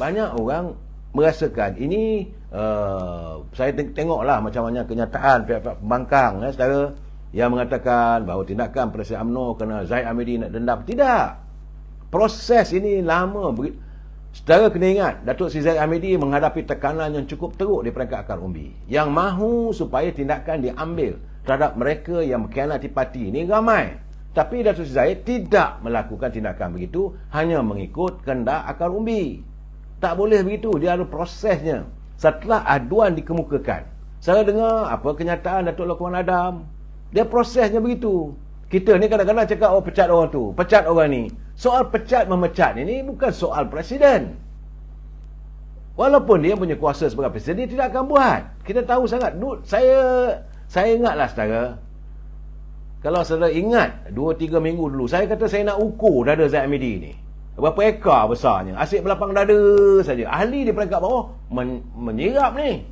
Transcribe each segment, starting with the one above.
banyak orang merasakan ini, saya tengoklah macam mana kenyataan pihak-pihak pembangkang saudara, yang mengatakan bahawa tindakan Presiden UMNO kerana Zahid Hamidi nak dendam. Tidak. Proses ini lama. Saudara kena ingat, Datuk Seri Zahid Hamidi menghadapi tekanan yang cukup teruk di peringkat akar umbi. Yang mahu supaya tindakan diambil terhadap mereka yang mengkhianati parti ini ramai. Tapi Datuk Seri Zahid tidak melakukan tindakan begitu, hanya mengikut kehendak akar umbi. Tak boleh begitu, dia ada prosesnya. Setelah aduan dikemukakan, saya dengar apa kenyataan Datuk Lukman Adam. Dia prosesnya begitu. Kita ni kadang-kadang cakap, oh pecat orang tu, pecat orang ni. Soal pecat memecat ini bukan soal presiden. Walaupun dia punya kuasa sebagai presiden, dia tidak akan buat. Kita tahu sangat. Saya ingatlah saudara, kalau saudara ingat 2-3 minggu dulu, saya kata saya nak ukur dada Zahid Hamidi ni. Berapa ekar besarnya, asyik belapang dada saja. Ahli di peringkat bawah menyirap ni.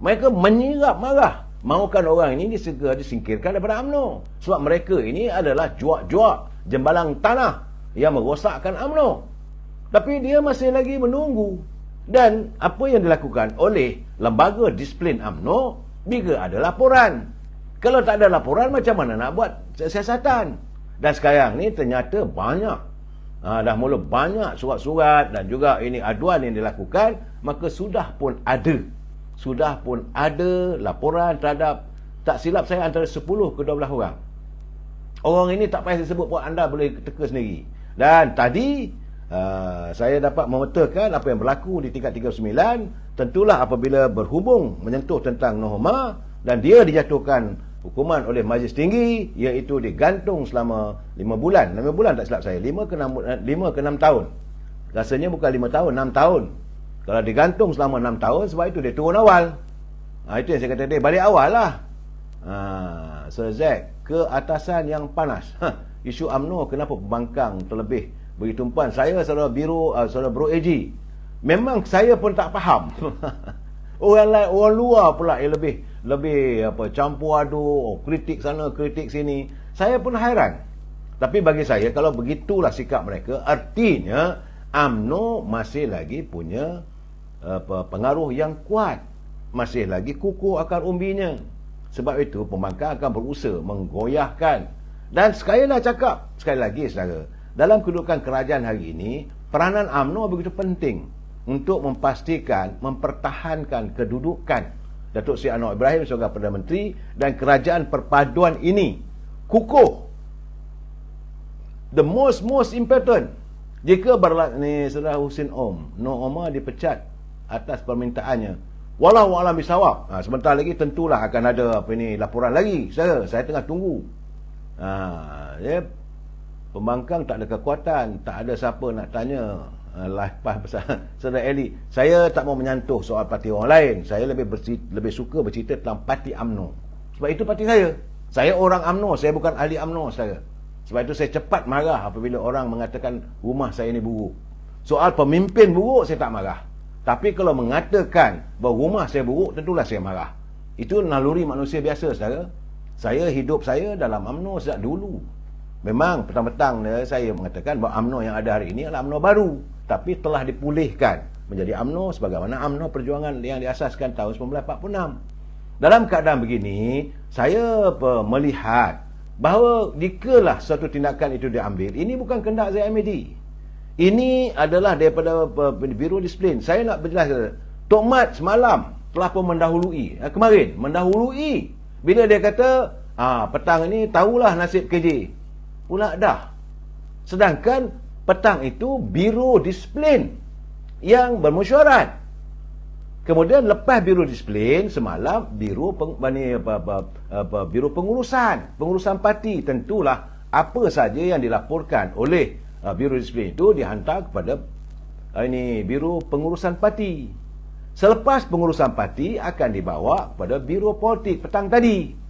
Mereka menyirap marah, mahukan orang ini disegera disingkirkan daripada UMNO. Sebab mereka ini adalah juak-juak jembalang tanah yang merosakkan UMNO. Tapi dia masih lagi menunggu. Dan apa yang dilakukan oleh lembaga disiplin UMNO bila ada laporan. Kalau tak ada laporan, macam mana nak buat siasatan? Dan sekarang ni ternyata banyak, dah mula banyak surat-surat dan juga ini aduan yang dilakukan. Maka sudah pun ada laporan terhadap, tak silap saya, antara 10 ke 12 orang. Orang ini tak payah disebut pun, anda boleh teka sendiri. Dan tadi saya dapat memetakan apa yang berlaku di tingkat 39. Tentulah apabila berhubung menyentuh tentang norma, dan dia dijatuhkan hukuman oleh Majlis Tinggi, iaitu digantung selama 5 bulan. 5 bulan tak silap saya, 5 ke 6 tahun. Rasanya bukan 5 tahun, 6 tahun. Kalau digantung selama 6 tahun, sebab itu dia turun awal. Itu yang saya kata, dia balik awal lah. Sir Zack, keatasan yang panas. Isu UMNO, kenapa pembangkang terlebih beri tumpuan? Saya saudara Bro AG, memang saya pun tak faham. Orang lain, orang luar pula yang lebih campur aduk, kritik sana kritik sini. Saya pun hairan. Tapi bagi saya, kalau begitulah sikap mereka, artinya UMNO masih lagi punya pengaruh yang kuat, masih lagi kukuh akar umbinya. Sebab itu pembangkang akan berusaha menggoyahkan. Dan sekali lagi saudara, dalam kedudukan kerajaan hari ini, peranan UMNO begitu penting untuk mempertahankan kedudukan Datuk Seri Anwar Ibrahim sebagai Perdana Menteri, dan kerajaan perpaduan ini kukuh. The most important. Jika ni saudara Husin Nur Omar dipecat atas permintaannya, walau alam bisawab, sebentar lagi tentulah akan ada laporan lagi. Saya tengah tunggu. Pembangkang tak ada kekuatan, tak ada siapa nak tanya lepas besar. Saudara Eli, saya tak mau menyantuh soal parti orang lain. Saya lebih suka bercerita tentang parti UMNO. Sebab itu parti saya. Saya orang UMNO, saya bukan ahli UMNO saudara. Sebab itu saya cepat marah apabila orang mengatakan rumah saya ni buruk. Soal pemimpin buruk, saya tak marah. Tapi kalau mengatakan bahawa rumah saya buruk, tentulah saya marah. Itu naluri manusia biasa saudara. Saya hidup saya dalam UMNO sejak dulu. Memang petang-petang saya mengatakan bahawa UMNO yang ada hari ini adalah UMNO baru, tapi telah dipulihkan menjadi UMNO sebagaimana UMNO perjuangan yang diasaskan tahun 1946. Dalam keadaan begini, saya melihat bahawa jikalah suatu tindakan itu diambil, ini bukan kehendak Zahid Hamidi. Ini adalah daripada Biro Disiplin. Saya nak berjelas, Tok Mat semalam telah pun mendahului, kemarin mendahului, bila dia kata petang ini tahulah nasib KJ. Pula dah. Sedangkan petang itu Biro Disiplin yang bermesyuarat. Kemudian lepas Biro Disiplin, semalam Biro pengurusan parti. Tentulah apa saja yang dilaporkan oleh Biro Disiplin itu dihantar kepada Biro Pengurusan Parti. Selepas pengurusan parti akan dibawa kepada Biro Politik petang tadi.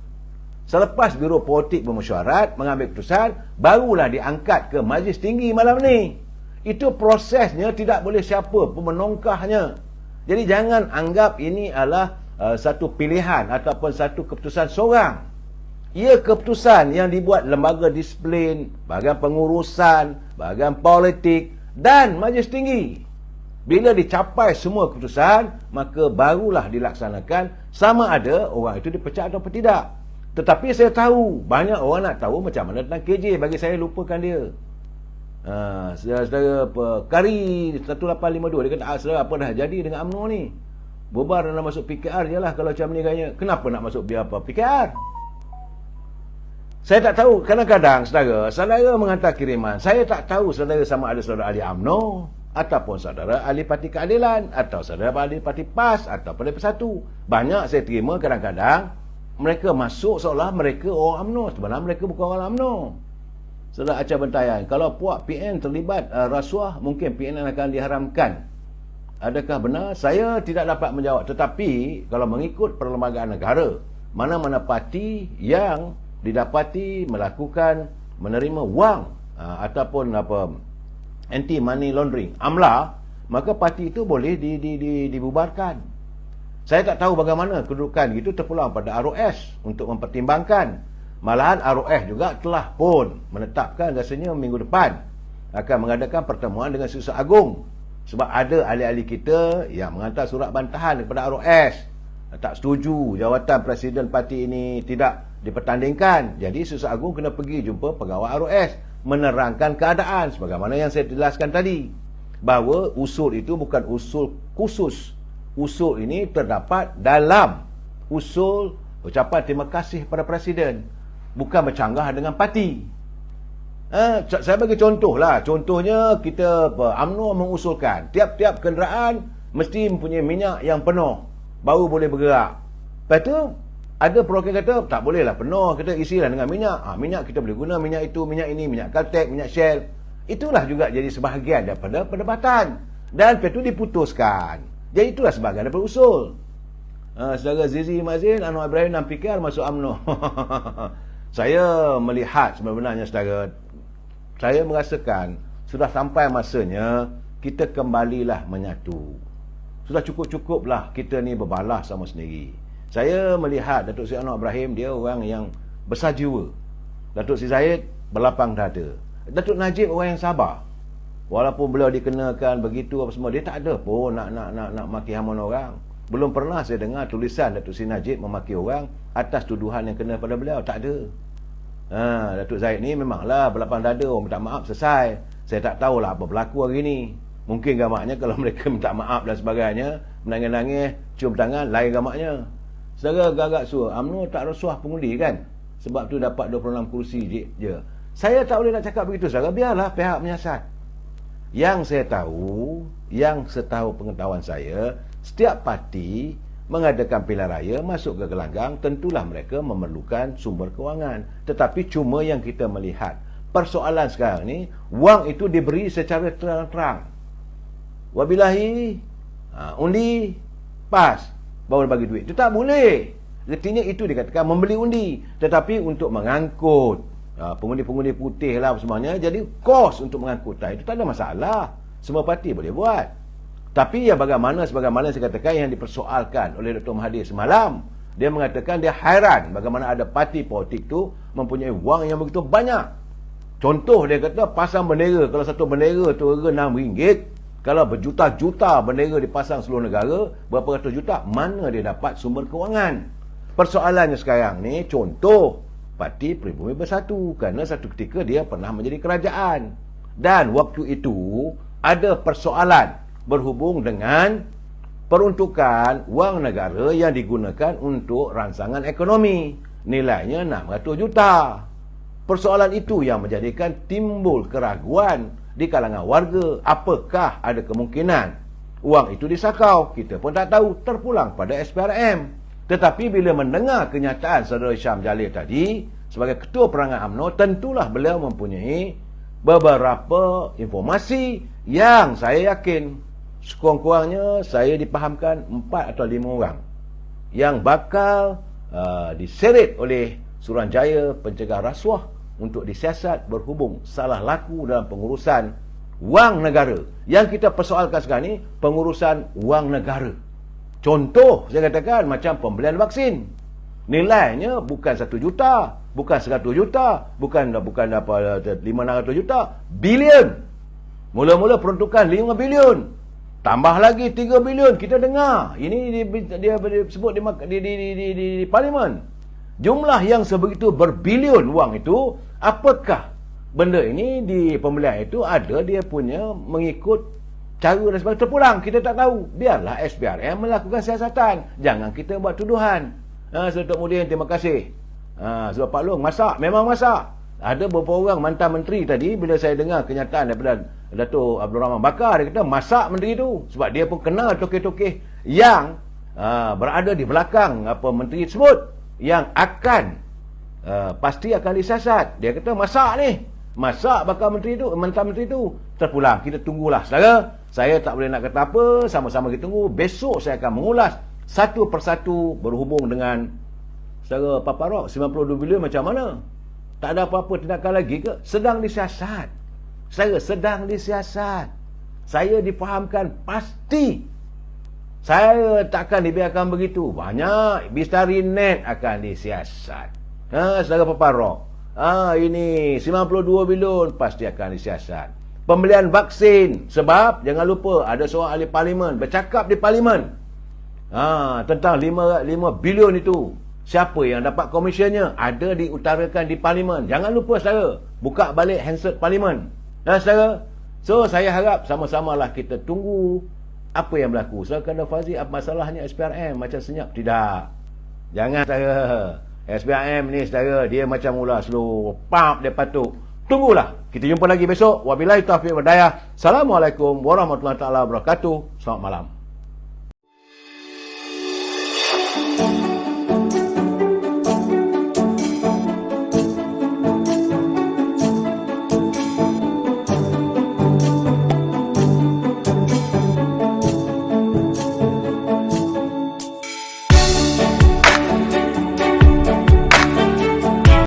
Selepas Biro Politik bermesyuarat, mengambil keputusan, barulah diangkat ke Majlis Tinggi malam ni. Itu prosesnya, tidak boleh siapa pun menongkahnya. Jadi jangan anggap ini adalah satu pilihan ataupun satu keputusan seorang. Ia keputusan yang dibuat lembaga disiplin, bahagian pengurusan, bahagian politik dan Majlis Tinggi. Bila dicapai semua keputusan, maka barulah dilaksanakan sama ada orang itu dipecat atau tidak. Tetapi saya tahu, banyak orang nak tahu macam mana tentang KJ. Bagi saya, lupakan dia. Saudara Kari 1852, dia kata, saudara, apa dah jadi dengan UMNO ni? Bubar dan nak masuk PKR je lah kalau macam ni kayaknya. Kenapa nak masuk biar apa PKR? Saya tak tahu. Kadang-kadang saudara menghantar kiriman, saya tak tahu saudara sama ada saudara ahli UMNO, ataupun saudara ahli Parti Keadilan, atau saudara ahli Parti PAS, atau Parti Persatu. Banyak saya terima kadang-kadang mereka masuk seolah mereka orang UMNO. Sebenarnya mereka bukan orang UMNO. Saudara Acah Bentayan, kalau puak PN terlibat rasuah, mungkin PN akan diharamkan. Adakah benar? Saya tidak dapat menjawab. Tetapi kalau mengikut perlembagaan negara, mana-mana parti yang didapati melakukan menerima wang ataupun anti money laundering, AMLA, maka parti itu boleh dibubarkan. Saya tak tahu bagaimana kedudukan itu terpulang pada ROS untuk mempertimbangkan. Malahan ROS juga telah pun menetapkan rasanya minggu depan akan mengadakan pertemuan dengan Susah Agung. Sebab ada ahli-ahli kita yang menghantar surat bantahan kepada ROS, tak setuju jawatan Presiden parti ini tidak dipertandingkan. Jadi Susah Agung kena pergi jumpa pegawai ROS, menerangkan keadaan sebagaimana yang saya jelaskan tadi, bahawa usul itu bukan usul khusus. Usul ini terdapat dalam usul ucapan terima kasih pada Presiden, bukan bercanggah dengan parti. Saya bagi contoh lah. Contohnya kita UMNO mengusulkan tiap-tiap kenderaan mesti mempunyai minyak yang penuh baru boleh bergerak. Lepas tu ada perwakilan kata tak boleh lah penuh, kita isilah dengan minyak. Minyak kita boleh guna minyak itu, minyak ini, minyak Caltex, minyak Shell. Itulah juga jadi sebahagian daripada perdebatan. Dan lepas tu diputuskan. Jadi itulah sebahagian daripada usul. Saudara Zizi Mazin, Anwar Ibrahim dan PKR masuk UMNO. Saya melihat sebenarnya saudara, saya merasakan sudah sampai masanya kita kembalilah menyatu. Sudah cukup-cukuplah kita ni berbalas sama sendiri. Saya melihat Datuk Seri Anwar Ibrahim, dia orang yang besar jiwa. Datuk Seri Zahid berlapang dada. Datuk Najib orang yang sabar. Walaupun beliau dikenakan begitu apa semua, dia tak ada pun nak maki hamun orang. Belum pernah saya dengar tulisan Datuk Seri Najib memaki orang atas tuduhan yang kena pada beliau. Tak ada. Datuk Zahid ni memanglah berlapang dada, orang minta maaf selesai. Saya tak tahulah apa berlaku hari ni. Mungkin gamaknya kalau mereka minta maaf dan sebagainya, menangis-nangis, cium tangan, lain gamaknya. Saudara gagak suruh UMNO tak rasuah pengundi kan, sebab tu dapat 26 kursi je. Saya tak boleh nak cakap begitu saudara, biarlah pihak menyiasat. Yang saya tahu, yang setahu pengetahuan saya, setiap parti mengadakan pilihan raya masuk ke gelanggang, tentulah mereka memerlukan sumber kewangan. Tetapi cuma yang kita melihat persoalan sekarang ni, wang itu diberi secara terang-terang. Wabillahi undi PAS baru bagi duit. Itu tak boleh. Artinya itu dikatakan membeli undi. Tetapi untuk mengangkut pengundi-pengundi putih lah semuanya, jadi kos untuk mengangkut itu tak ada masalah. Semua parti boleh buat. Tapi ya sebagaimana saya katakan yang dipersoalkan oleh Dr. Mahathir semalam, dia mengatakan dia hairan bagaimana ada parti politik tu mempunyai wang yang begitu banyak. Contoh dia kata pasang bendera, kalau satu bendera tu harga RM6, kalau berjuta-juta bendera dipasang seluruh negara, berapa ratus juta, mana dia dapat sumber kewangan? Persoalannya sekarang ni, contoh Parti Pribumi Bersatu, kerana satu ketika dia pernah menjadi kerajaan, dan waktu itu ada persoalan berhubung dengan peruntukan wang negara yang digunakan untuk rangsangan ekonomi, nilainya 600 juta. Persoalan itu yang menjadikan timbul keraguan di kalangan warga, apakah ada kemungkinan wang itu disakau. Kita pun tak tahu, terpulang pada SPRM. Tetapi bila mendengar kenyataan Saudara Syam Jalil tadi sebagai Ketua Perangai UMNO, tentulah beliau mempunyai beberapa informasi yang saya yakin sekurang-kurangnya saya dipahamkan 4 atau 5 orang yang bakal diseret oleh Suruhanjaya Pencegah Rasuah untuk disiasat berhubung salah laku dalam pengurusan wang negara. Yang kita persoalkan sekarang ni pengurusan wang negara. Contoh saya katakan macam pembelian vaksin. Nilainya bukan 1 juta, bukan 100 juta, bukan apa 500 juta, bilion. Mula-mula peruntukan 5 bilion. Tambah lagi 3 bilion kita dengar. Ini dia sebut di parlimen. Jumlah yang sebegitu berbilion wang itu, apakah benda ini di pemilihan itu ada dia punya mengikut cara dan sebagainya? Terpulang, kita tak tahu. Biarlah SPRM melakukan siasatan. Jangan kita buat tuduhan. Datuk Mudin, terima kasih. Sebab Pak Long masak, memang masak. Ada beberapa orang mantan menteri tadi, bila saya dengar kenyataan daripada Datuk Abdul Rahman Bakar, dia kata masak menteri tu. Sebab dia pun kenal tokeh-tokeh yang berada di belakang menteri tersebut, yang akan pasti akan disasat. Dia kata masak ni, masak bakal menteri tu, mantan menteri tu. Terpulang, kita tunggulah saudara. Saya tak boleh nak kata apa, sama-sama kita tunggu. Besok saya akan mengulas satu persatu berhubung dengan saudara Paparok 92 bilion macam mana. Tak ada apa-apa tindakan lagi ke? Sedang disiasat. Saya sedang disiasat. Saya difahamkan pasti. Saya takkan dibiarkan begitu. Banyak Bistari Net akan disiasat. Saudara Paparok. Ini 92 bilion pasti akan disiasat. Pembelian vaksin. Sebab jangan lupa ada seorang ahli parlimen bercakap di parlimen tentang 5 bilion itu. Siapa yang dapat komisionnya? Ada diutarakan di parlimen. Jangan lupa saudara, buka balik handset parlimen. Saudara. So saya harap sama-samalah kita tunggu apa yang berlaku. So kena Fazi, apa masalahnya SPRM macam senyap? Tidak. Jangan saudara. SPRM ni saudara, dia macam mula slow. Pap dia patuk. Tunggulah. Kita jumpa lagi besok. Wabillahi taufiq wal hidayah. Assalamualaikum warahmatullahi wabarakatuh. Selamat malam.